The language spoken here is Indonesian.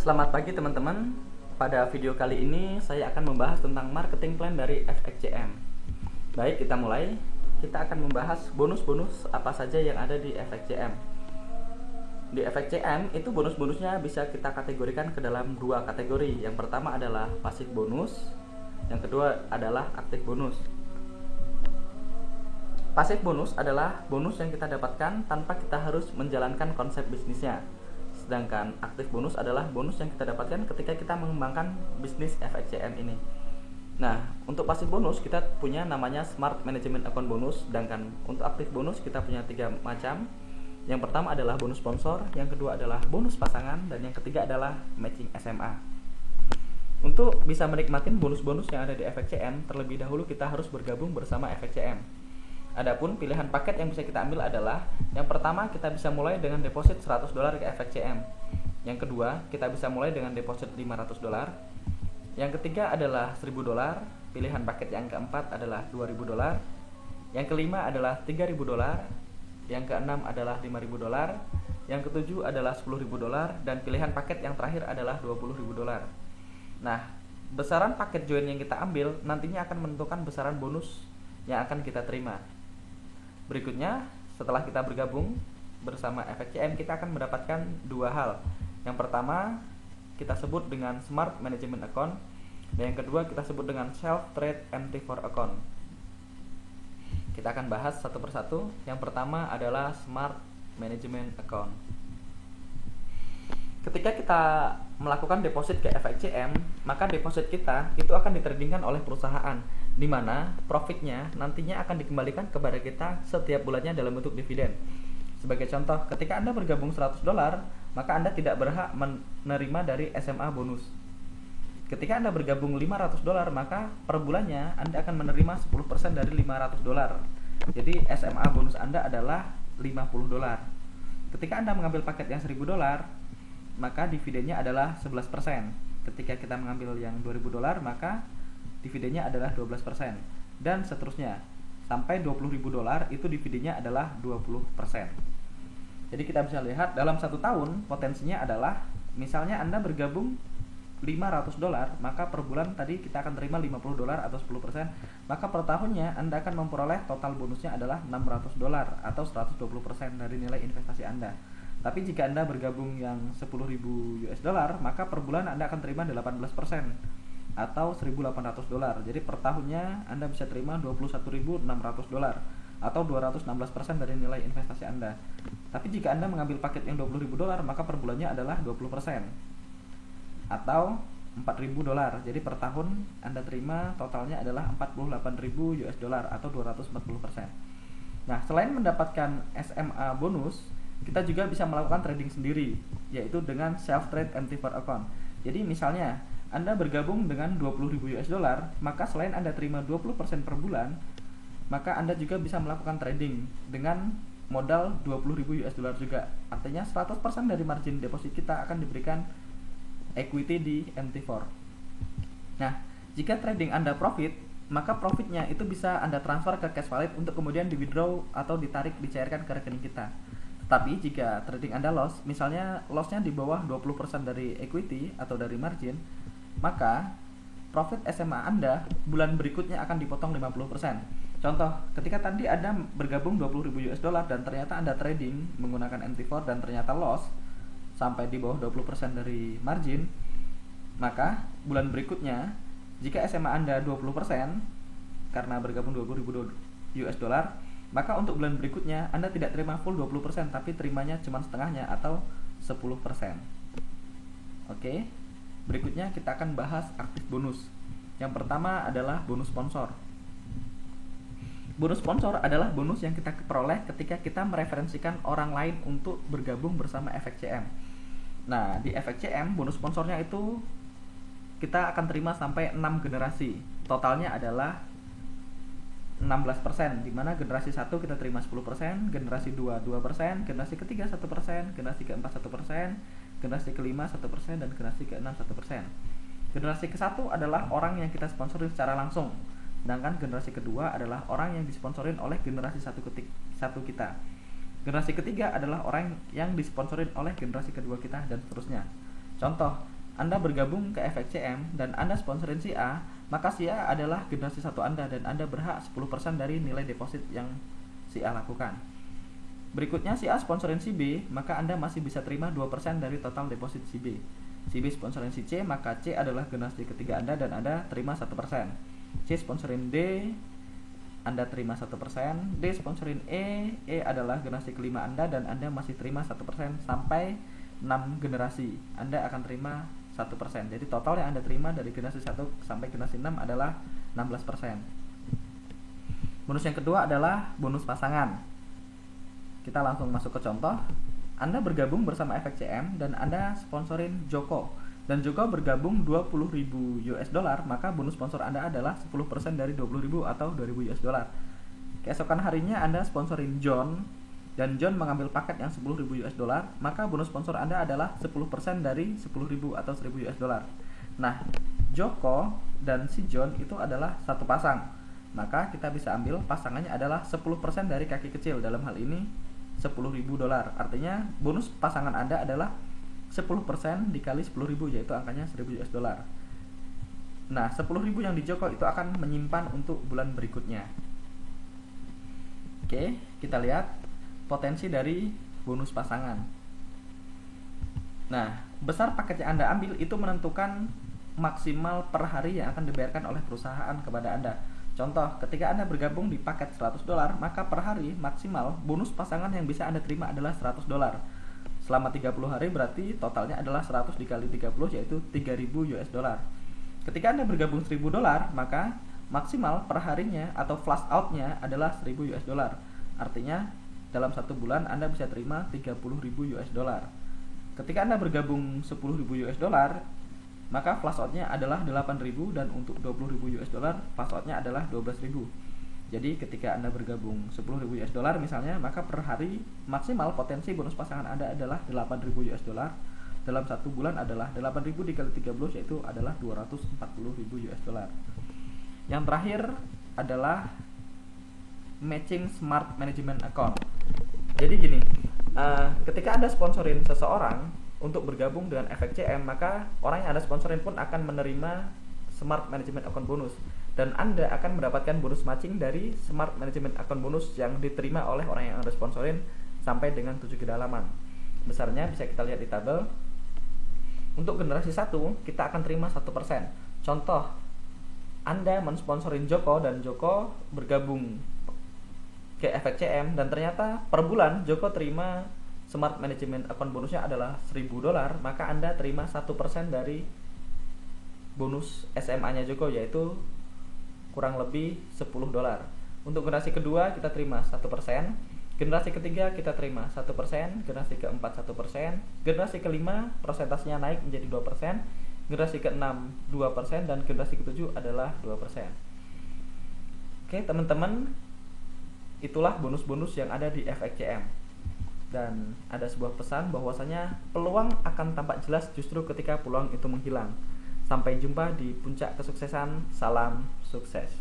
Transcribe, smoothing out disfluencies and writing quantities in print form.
Selamat pagi teman-teman. Pada video kali ini saya akan membahas tentang marketing plan dari FXCM. Baik, kita mulai. Kita akan membahas bonus-bonus apa saja yang ada di FXCM. Di FXCM itu bonus-bonusnya bisa kita kategorikan ke dalam dua kategori. Yang pertama adalah pasif bonus, yang kedua adalah aktif bonus. Pasif bonus adalah bonus yang kita dapatkan tanpa kita harus menjalankan konsep bisnisnya. Sedangkan aktif bonus adalah bonus yang kita dapatkan ketika kita mengembangkan bisnis FXCM ini. Nah, untuk pasif bonus kita punya namanya Smart Management Account Bonus. Sedangkan untuk aktif bonus kita punya 3 macam. Yang pertama adalah bonus sponsor, yang kedua adalah bonus pasangan, dan yang ketiga adalah matching SMA. Untuk bisa menikmati bonus-bonus yang ada di FXCM, terlebih dahulu kita harus bergabung bersama FXCM. Adapun pilihan paket yang bisa kita ambil adalah yang pertama kita bisa mulai dengan deposit $100 ke FXCM. Yang kedua, kita bisa mulai dengan deposit $500. Yang ketiga adalah $1.000. Pilihan paket yang keempat adalah $2.000. Yang kelima adalah $3.000. Yang keenam adalah $5.000. Yang ketujuh adalah $10.000 dan pilihan paket yang terakhir adalah $20.000. Nah, besaran paket join yang kita ambil nantinya akan menentukan besaran bonus yang akan kita terima. Berikutnya, setelah kita bergabung bersama FXCM, kita akan mendapatkan dua hal. Yang pertama, kita sebut dengan Smart Management Account, dan yang kedua kita sebut dengan Self Trade MT4 Account. Kita akan bahas satu persatu. Yang pertama adalah Smart Management Account. Ketika kita melakukan deposit ke FXCM, maka deposit kita itu akan ditradingkan oleh perusahaan, di mana profitnya nantinya akan dikembalikan kepada kita setiap bulannya dalam bentuk dividen. Sebagai contoh, ketika Anda bergabung $100, maka Anda tidak berhak menerima dari SMA bonus. Ketika Anda bergabung $500, maka per bulannya Anda akan menerima 10% dari $500. Jadi SMA bonus Anda adalah $50. Ketika Anda mengambil paket yang $1.000, maka dividennya adalah 11%. Ketika kita mengambil yang $2.000, maka dividennya adalah 12%, dan seterusnya sampai $20.000 itu dividennya adalah 20%. Jadi kita bisa lihat dalam satu tahun potensinya adalah, misalnya Anda bergabung $500, maka per bulan tadi kita akan terima $50 atau 10%, maka per tahunnya Anda akan memperoleh total bonusnya adalah $600 atau 120% dari nilai investasi Anda. Tapi jika Anda bergabung yang $10.000, maka per bulan Anda akan terima 18% atau $1.800. Jadi per tahunnya Anda bisa terima $21.600 atau 216% dari nilai investasi Anda. Tapi jika Anda mengambil paket yang $20.000, maka per bulannya adalah 20% atau $4.000. Jadi per tahun Anda terima totalnya adalah $48.000 atau 240%. Nah, selain mendapatkan SMA bonus, kita juga bisa melakukan trading sendiri, yaitu dengan self trade MT4 account. Jadi misalnya Anda bergabung dengan $20.000, maka selain Anda terima 20% per bulan, maka Anda juga bisa melakukan trading dengan modal $20.000 juga. Artinya 100% dari margin deposit kita akan diberikan equity di MT4. Nah, jika trading Anda profit, maka profitnya itu bisa Anda transfer ke cash wallet untuk kemudian di withdraw atau ditarik, dicairkan ke rekening kita. Tapi jika trading Anda loss, misalnya lossnya di bawah 20% dari equity atau dari margin, maka profit SMA Anda bulan berikutnya akan dipotong 50%. Contoh, ketika tadi Anda bergabung $20.000 dan ternyata Anda trading menggunakan MT4 dan ternyata loss sampai di bawah 20% dari margin, maka bulan berikutnya jika SMA Anda 20% karena bergabung $20.000, maka untuk bulan berikutnya Anda tidak terima full 20%, tapi terimanya cuma setengahnya atau 10%. Oke. Berikutnya kita akan bahas aktif bonus. Yang pertama adalah bonus sponsor. Bonus sponsor adalah bonus yang kita peroleh ketika kita mereferensikan orang lain untuk bergabung bersama FXCM. Nah, di FXCM bonus sponsornya itu kita akan terima sampai 6 generasi. Totalnya adalah 16%, di mana generasi 1 kita terima 10%, generasi 2 2%, generasi ketiga 1%, generasi keempat 1%, generasi kelima 1%, dan generasi keenam 1%. Generasi ke-1 adalah orang yang kita sponsorin secara langsung, sedangkan generasi kedua adalah orang yang disponsorin oleh generasi satu kita. Generasi ketiga adalah orang yang disponsorin oleh generasi kedua kita, dan seterusnya. Contoh, Anda bergabung ke FXCM dan Anda sponsorin si A, maka si A adalah generasi 1 Anda dan Anda berhak 10% dari nilai deposit yang si A lakukan. Berikutnya si A sponsorin si B, maka Anda masih bisa terima 2% dari total deposit si B. Si B sponsorin si C, maka C adalah generasi ketiga Anda dan Anda terima 1%. C sponsorin D, Anda terima 1%. D sponsorin E adalah generasi kelima Anda dan Anda masih terima 1% sampai 6 generasi. Anda akan terima 1%. Jadi total yang Anda terima dari generasi 1 sampai generasi 6 adalah 16%. Bonus yang kedua adalah bonus pasangan. Kita langsung masuk ke contoh. Anda bergabung bersama FXCM dan Anda sponsorin Joko. Dan Joko bergabung 20.000 US dollar, maka bonus sponsor Anda adalah 10% dari 20.000 atau 2.000 US dollar. Keesokan harinya Anda sponsorin John dan John mengambil paket yang 10.000 US dollar, maka bonus sponsor Anda adalah 10% dari 10.000 atau 1.000 US dollar. Nah, Joko dan si John itu adalah satu pasang. Maka kita bisa ambil pasangannya adalah 10% dari kaki kecil, dalam hal ini 10.000 dolar. Artinya bonus pasangan Anda adalah 10% dikali 10.000, yaitu angkanya 1.000 US dollar. Nah, 10.000 yang di Joko itu akan menyimpan untuk bulan berikutnya. Oke, kita lihat potensi dari bonus pasangan. Nah, besar paket yang Anda ambil itu menentukan maksimal per hari yang akan dibayarkan oleh perusahaan kepada Anda. Contoh, ketika Anda bergabung di paket 100 dolar, maka per hari maksimal bonus pasangan yang bisa Anda terima adalah 100 dolar. Selama 30 hari berarti totalnya adalah 100 dikali 30, yaitu 3.000 US dollar. Ketika Anda bergabung 1.000 dolar, maka maksimal per harinya atau flash outnya adalah 1.000 US dollar. Artinya dalam satu bulan Anda bisa terima 30.000 US dollar. Ketika Anda bergabung 10.000 US dollar, maka flash outnya adalah 8.000 dan untuk 20.000 US dollar flash outnya adalah 12.000. Jadi ketika Anda bergabung 10.000 US dollar misalnya, maka per hari maksimal potensi bonus pasangan Anda adalah 8.000 US dollar. Dalam satu bulan adalah 8.000 dikali 30, yaitu adalah 240.000 US dollar. Yang terakhir adalah matching smart management account. Jadi gini, ketika Anda sponsorin seseorang untuk bergabung dengan FXCM, maka orang yang Anda sponsorin pun akan menerima smart management account bonus, dan Anda akan mendapatkan bonus matching dari smart management account bonus yang diterima oleh orang yang Anda sponsorin sampai dengan 7 kedalaman. Besarnya bisa kita lihat di tabel. Untuk generasi 1 kita akan terima 1%. Contoh, Anda mensponsorin Joko dan Joko bergabung ke FXCM dan ternyata per bulan Joko terima smart management account bonusnya adalah 1.000 dolar, maka Anda terima 1% dari bonus SMA-nya Joko, yaitu kurang lebih 10 dolar. Untuk generasi kedua kita terima 1%, generasi ketiga kita terima 1%, generasi keempat 1%, generasi kelima persentasenya naik menjadi 2%, generasi keenam 2%, dan generasi ketujuh adalah 2%. Oke teman-teman, itulah bonus-bonus yang ada di FXCM. Dan ada sebuah pesan bahwasanya peluang akan tampak jelas justru ketika peluang itu menghilang. Sampai jumpa di puncak kesuksesan. Salam sukses.